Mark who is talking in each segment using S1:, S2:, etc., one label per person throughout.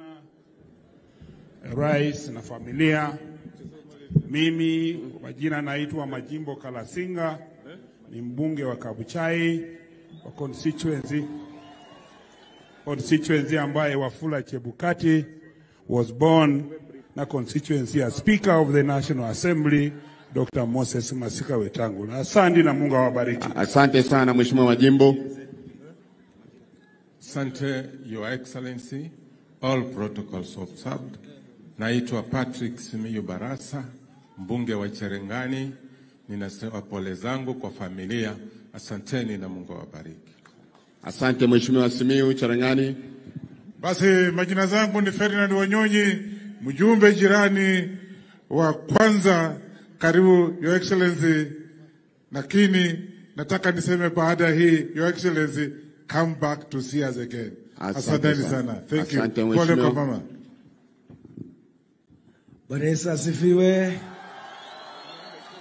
S1: sana Rais na familia. Mimi kwa majina naitwa Majimbo Kalasinga, ni mbunge wa Kabuchai wa constituency ambaye Wafula Chebukati was born, na constituency as Speaker of the National Assembly Dr. Moses Masika Wetangula. Asante na Mungu awabariki.
S2: Asante sana Mheshimiwa Majimbo.
S3: Asante Your Excellency, all protocols observed. Naitwa Patrick Simiyu Barasa, mbunge wa Cherengani. Ninasema pole zangu kwa familia. Asanteni na Mungu awabariki.
S2: Asante Mheshimiwa Simiyu Cherengani.
S4: Basi majina zangu ni Ferdinand Wanyonyi, mjumbe jirani wa kwanza. Karibu Your Excellency, lakini nataka niseme baada hii Your Excellency, come back to see us again. Asante sana. Thank you. Pole kwa mama.
S5: Bwana Yesu asifiwe.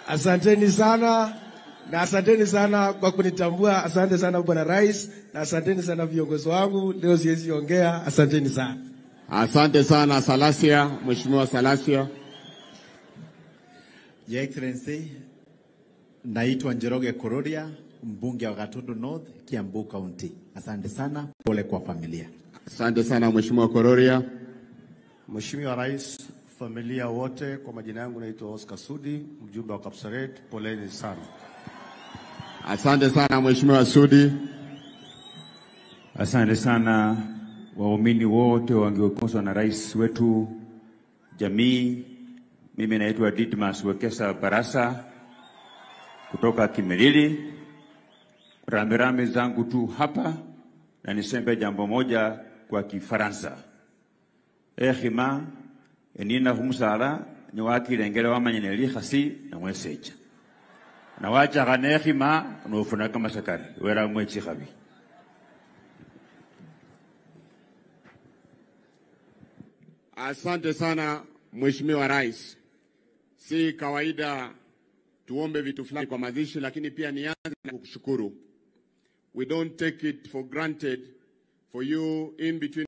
S5: Asanteni sana, na asanteni sana kwa kunitambua. Asante sana Bwana Rais, na asanteni sana viongozi wangu. Leo siwezi ongea. Asanteni sana.
S2: Asante sana Salasia, Mheshimiwa Salasia.
S6: Your Excellency, naitwa Njoroge Kororia, mbunge wa Gatundu North, Kiambu County. Asante sana, pole kwa familia.
S2: Asante sana Mheshimiwa Kororia.
S7: Mheshimiwa Rais, familia wote, kwa majina yangu naitwa Oscar Sudi, mjumbe wa Kapsaret, poleni sana.
S2: Asante sana Mheshimiwa Sudi.
S8: Asante sana waumini wote wangeongozwa na rais wetu jamii. Mimi naitwa Didmas Wekesa Barasa kutoka Kimilili. Rambirambi zangu tu hapa, na niseme jambo moja kwa Kifaransa. Ehima enina humusala ni wakilengele wamanyene khasi na mweseja. Na wacha ganehima nofuna kama sakari wera mwechi khabi.
S2: Asante sana Mheshimiwa Rais. Si kawaida tuombe vitu fulani kwa mazishi, lakini pia nianze na kukushukuru. We don't take it for granted for you in between